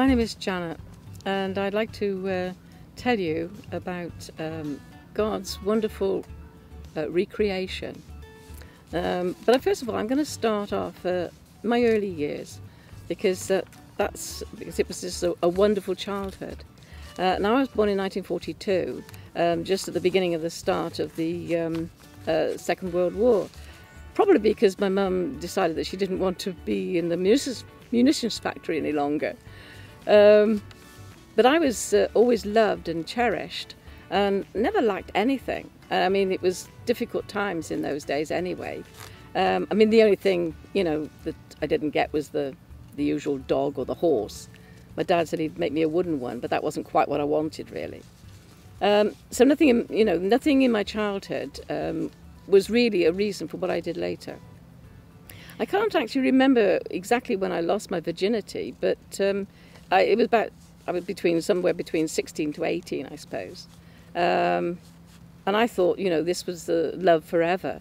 My name is Janet, and I'd like to tell you about God's wonderful recreation. But first of all, I'm going to start off my early years, because it was just a wonderful childhood. Now, I was born in 1942, just at the beginning of the start of the Second World War. Probably because my mum decided that she didn't want to be in the munitions factory any longer. But I was always loved and cherished and never lacked anything. I mean, it was difficult times in those days anyway. I mean, the only thing, that I didn't get was the usual dog or the horse. My dad said he'd make me a wooden one, but that wasn't quite what I wanted, really. So nothing in my childhood was really a reason for what I did later. I can't actually remember exactly when I lost my virginity, but it was somewhere between 16 to 18, I suppose. And I thought, this was the love forever.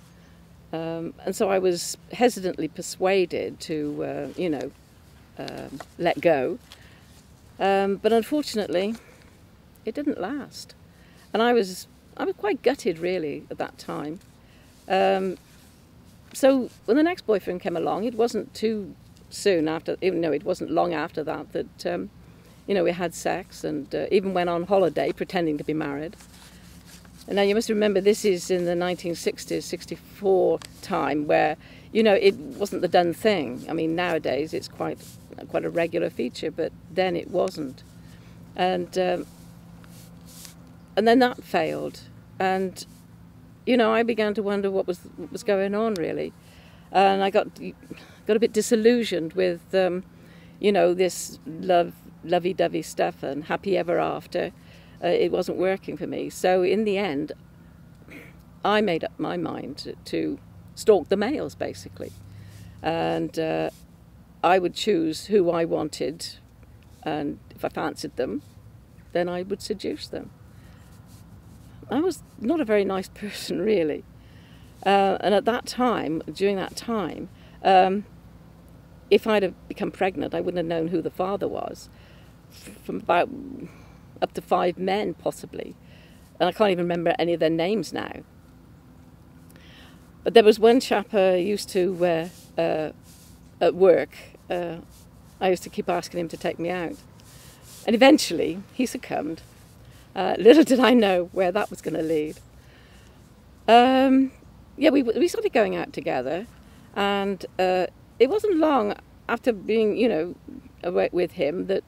And so I was hesitantly persuaded to, let go. But unfortunately, it didn't last. And I was quite gutted, really, at that time. So when the next boyfriend came along, it wasn't too soon after, it wasn't long after that we had sex and even went on holiday pretending to be married. And now you must remember, this is in the 1960s, 64 time, where, it wasn't the done thing. I mean, nowadays it's quite a regular feature, but then it wasn't. And then that failed. And I began to wonder what was going on, really, and I got a bit disillusioned with, this lovey-dovey stuff and happy ever after. It wasn't working for me. So in the end, I made up my mind to stalk the males, basically, and I would choose who I wanted, and if I fancied them, then I would seduce them. I was not a very nice person, really. And at that time, during that time, if I'd have become pregnant, I wouldn't have known who the father was, from about up to 5 men, possibly. And I can't even remember any of their names now. But there was one chap I used to, at work, I used to keep asking him to take me out. And eventually, he succumbed. Little did I know where that was going to lead. We started going out together, and it wasn't long after being, away with him that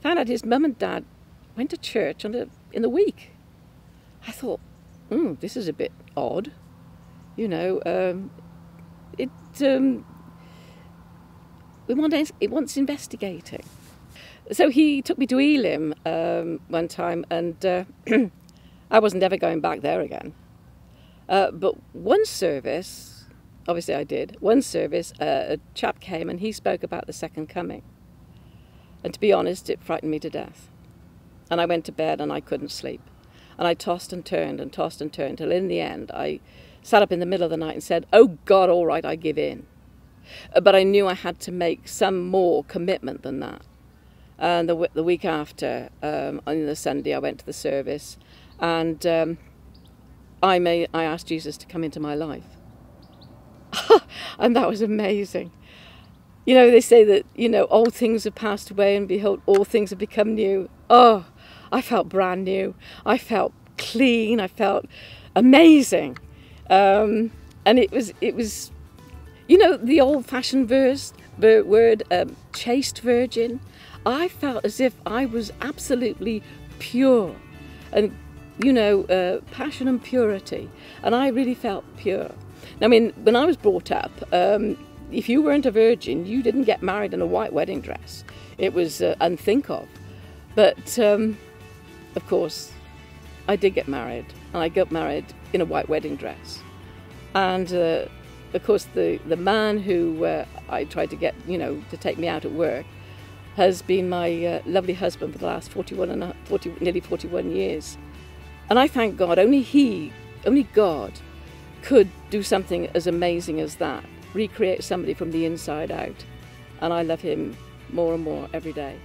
found out his mum and dad went to church in the week. I thought, this is a bit odd, it wants investigating. So he took me to Elim one time, and I wasn't ever going back there again. But one service, obviously I did, one service, a chap came and he spoke about the second coming. And to be honest, it frightened me to death. And I went to bed and I couldn't sleep. And I tossed and turned till in the end I sat up in the middle of the night and said, "Oh God, all right, I give in." But I knew I had to make some more commitment than that. And the week after, on the Sunday, I went to the service, and I asked Jesus to come into my life. And that was amazing. They say that, old things have passed away, and behold, all things have become new. Oh, I felt brand new. I felt clean. I felt amazing. And it was, the old-fashioned word, chaste virgin. I felt as if I was absolutely pure, and passion and purity, and I really felt pure. I mean, when I was brought up, if you weren't a virgin, you didn't get married in a white wedding dress. It was unthink of. But of course, I did get married, and I got married in a white wedding dress. And of course, the man who I tried to get, to take me out at work, has been my lovely husband for the last nearly 41 years. And I thank God, only God could do something as amazing as that, recreate somebody from the inside out. And I love him more and more every day.